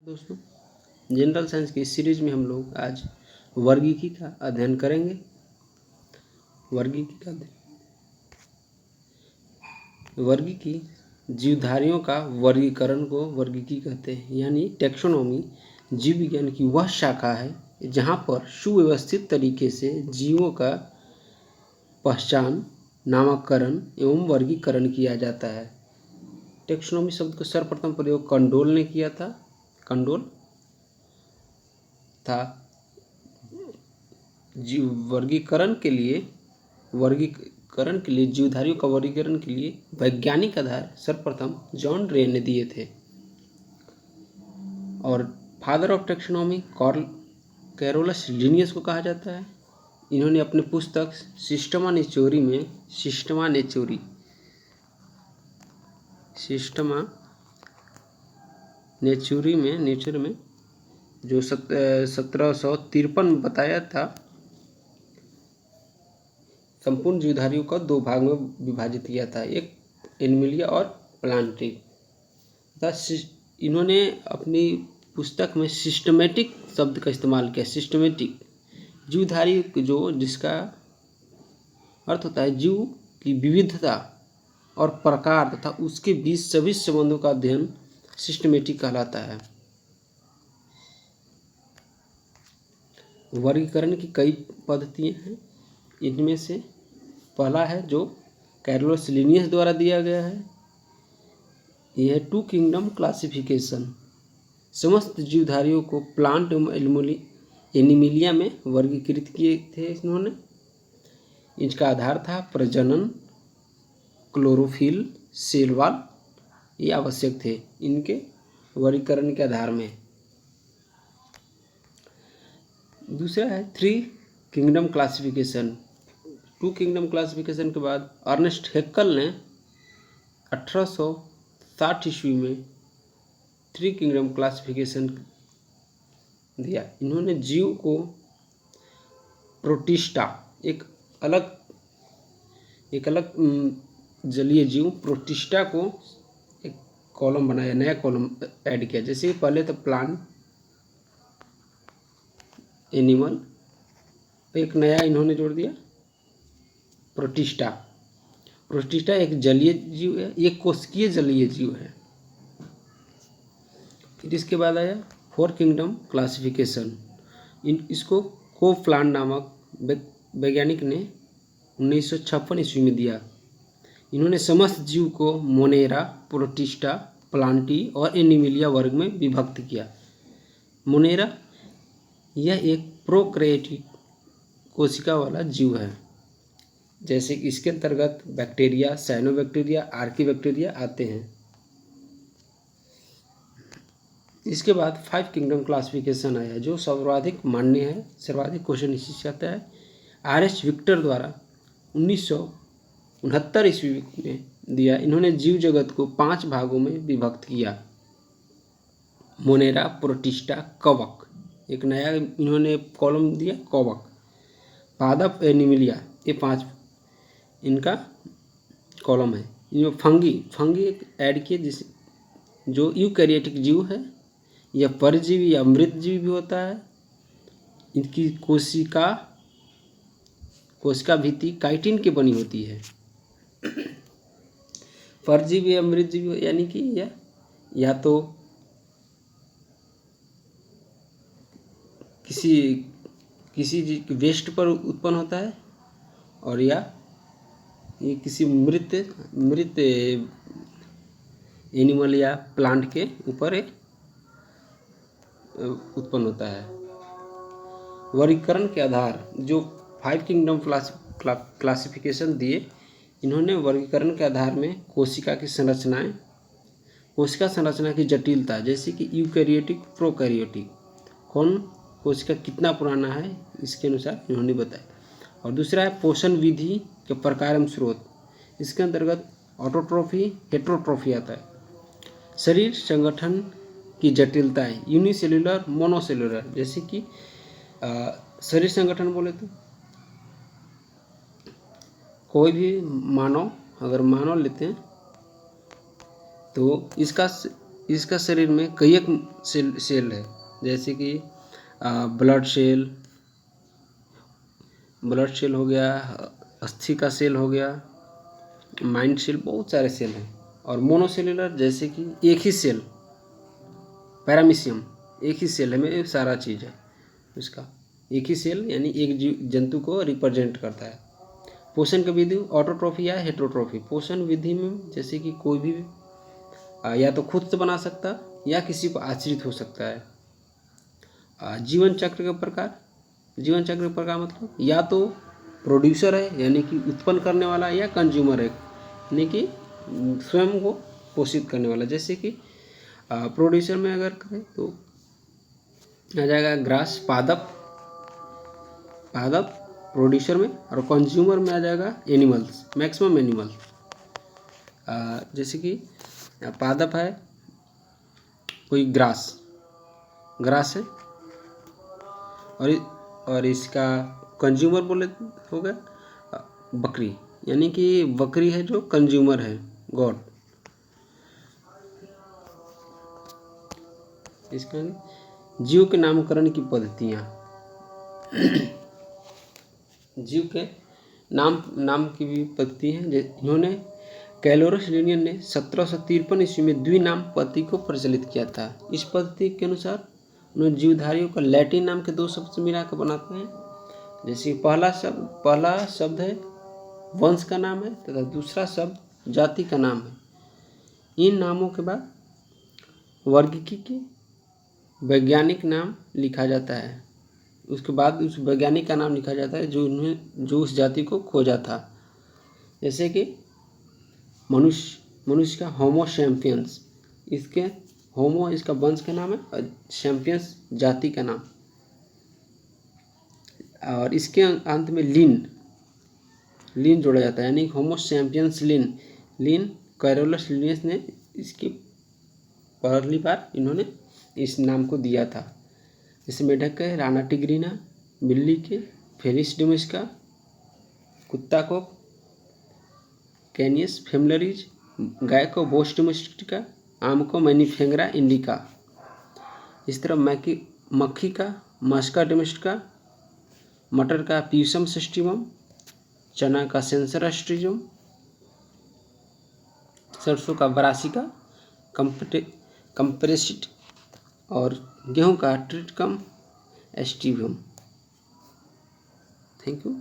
दोस्तों, general science की इस सीरीज में हम लोग आज वर्गीकी का अध्ययन करेंगे। वर्गीकी जीवधारियों का वर्गीकरण को वर्गीकी कहते हैं, यानी टैक्सोनॉमी जीव विज्ञान की वह शाखा है जहाँ पर सुव्यवस्थित तरीके से जीवों का पहचान, नामकरण एवं वर्गीकरण किया जाता है। टैक्सोनॉमी शब्द का सर्वप्रथम प्रयोग कंडोल ने किया था। वर्गीकरण के लिए जीवधारियों का वर्गीकरण के लिए वैज्ञानिक आधार सर्वप्रथम जॉन रे ने दिए थे। और father of taxonomy Carl Carolus Linnaeus को कहा जाता है। इन्होंने अपनी पुस्तक सिस्टमा नेचुरी में जो 1753 बताया था, संपूर्ण जीवधारियों को दो भाग में विभाजित किया था, एक एनिमलिया और प्लांटी। इन्होंने अपनी पुस्तक में सिस्टमेटिक शब्द का इस्तेमाल किया। सिस्टमेटिक जीवधारी जिसका अर्थ होता है जीव की विविधता और प्रकार तथा उसके बीच सभी संबंधों का अध्ययन सिस्टमेटिक कहलाता है। वर्गीकरण की कई पद्धतियाँ हैं। इनमें से पहला है जो कैरोलस लिनियस द्वारा दिया गया है, यह है 2 किंगडम क्लासिफिकेशन। समस्त जीवधारियों को प्लांट एवं एनिमिलिया में वर्गीकृत किए थे इन्होंने। इसका आधार था प्रजनन, क्लोरोफिल, सेल वॉल, ये आवश्यक थे इनके वर्गीकरण के आधार में। दूसरा है 3 किंगडम क्लासिफिकेशन। 2 किंगडम क्लासिफिकेशन के बाद अर्नेस्ट हैक्कल ने 1860 ईस्वी में 3 किंगडम क्लासिफिकेशन दिया। इन्होंने जीव को प्रोटिस्टा, एक अलग जलीय जीव प्रोटिस्टा को एक कॉलम बनाया, नया कॉलम ऐड किया। जैसे पहले तो प्लांट, एनिमल, एक नया इन्होंने जोड़ दिया प्रोटिस्टा एक जलीय जीव है, एक कोशिकीय जलीय जीव है। फिर इसके बाद आया 4 किंगडम क्लासिफिकेशन। इसको कोफ्लान नामक वैज्ञानिक ने 1956 ईस्वी में दिया। इन्होंने समस्त जीव को मोनेरा, प्रोटिस्टा, प्लांटी और एनिमिलिया वर्ग में विभक्त किया। मोनेरा यह एक प्रोकैरियोटिक कोशिका वाला जीव है। जैसे कि इसके अंतर्गत बैक्टीरिया, साइनोबैक्टीरिया, आर्कीबैक्टीरिया आते हैं। इसके बाद 5 किंगडम क्लासिफिकेशन आया जो सर्वाधिक मान्य है, सर्वाधिक क्वेश्चन इसी से आता है। आर.एच. विक्टर द्वारा 1969 ईस्वी में दिया। इन्होंने जीव जगत को 5 भागों में विभक्त किया। मोनेरा, प्रोटिस्टा, कवक, एक नया इन्होंने कॉलम दिया कवक, पादप, एनिमिलिया, ये 5 इनका कॉलम है। इनमें फंगी एक ऐड किए, जिस जो यूकैरियोटिक जीव है, यह परजीवी या मृतजीवी भी होता है। इनकी कोशिका भित्ति काइटिन की बनी होती है। परजीवी या मृतजीवी यानी कि यह या तो किसी वेस्ट पर उत्पन्न होता है, और या ये किसी मृत एनिमल या प्लांट के ऊपर उत्पन्न होता है। वर्गीकरण के आधार जो 5 किंगडम क्लासिफिकेशन दिए, इन्होंने वर्गीकरण के आधार में कोशिका संरचना की जटिलता, जैसे कि यूकैरियोटिक, प्रोकैरियोटिक, कौन कोशिका कितना पुराना है, इसके अनुसार इन्होंने बताया। और दूसरा है पोषण विधि के प्रकार एवं स्रोत। इसके अंतर्गत ऑटोट्रॉफी, हेटेरोट्रॉफी आता है। शरीर संगठन की जटिलताएं, यूनिसेल्युलर, मोनोसेल्युलर। जैसे कि शरीर संगठन बोले तो कोई भी मानव, अगर मानव लेते हैं तो इसका शरीर में कई एक सेल है, जैसे कि ब्लड सेल हो गया, अस्थि का सेल हो गया, माइंड सेल, बहुत सारे सेल हैं। और मोनोसेलुलर जैसे कि एक ही सेल, पैरामीशियम, एक ही सेल में सारा चीज़ है उसका, एक ही सेल यानी एक जंतु को रिप्रेजेंट करता है। पोषण की विधि ऑटोट्रॉफी या हेटेरोट्रॉफी। पोषण विधि में जैसे कि कोई भी या तो खुद से बना सकता या किसी को आश्रित हो सकता है। जीवन चक्र का प्रकार, जीवन चक्र का प्रकार मतलब या तो प्रोड्यूसर है यानी कि उत्पन्न करने वाला, या कंज्यूमर है यानी कि स्वयं को पोषित करने वाला। जैसे कि प्रोड्यूसर में अगर करें तो आ जाएगा ग्रास, पादप प्रोड्यूसर में, और कंज्यूमर में आ जाएगा एनिमल्स, मैक्सिमम एनिमल्स। जैसे कि पादप है कोई ग्रास है, और इसका कंज्यूमर बोले हो गया बकरी, यानी कि बकरी है जो कंज्यूमर है, गॉड। इसका जीव के नामकरण की पद्धतियाँ। जीव के नाम की भी पद्धति है। इन्होंने कैलोरस लिनियन ने 1753 ईस्वी में द्विनाम पद्धति को प्रचलित किया था। इस पद्धति के अनुसार उन्होंने जीवधारियों का लैटिन नाम के 2 शब्द से मिलाकर बनाते हैं। जैसे पहला शब्द है वंश का नाम है तथा दूसरा शब्द जाति का नाम है। इन नामों के बाद वर्गीकी के वैज्ञानिक नाम लिखा जाता है। उसके बाद उस वैज्ञानिक का नाम लिखा जाता है जो उस जाति को खोजा था। जैसे कि मनुष्य का होमो सैपियंस, इसके होमो इसका वंश का नाम है और सैपियंस जाति का नाम। और इसके अंत में लिन जोड़ा जाता है, यानी होमो सैपियंस लिन कैरोलस लिनियस ने इसकी पहली बार इन्होंने इस नाम को दिया था। जैसे मेढक के राना टिग्रिना, बिल्ली के फेलिस डोमेस्टिका, कुत्ता को कैनियस फेमलरीज, गाय को बोस डोमेस्टिका, आम को मैनीफेंगरा इंडिका। इस तरह मक्खी का मस्का डोमेस्टिका, मटर का प्यूसम सस्टिवम, चना का सेंसर एस्ट्रिजम, सरसों का ब्रासिका कंप्रेसिट, और गेहूं का ट्रिटिकम एस्टिवियम। Thank you.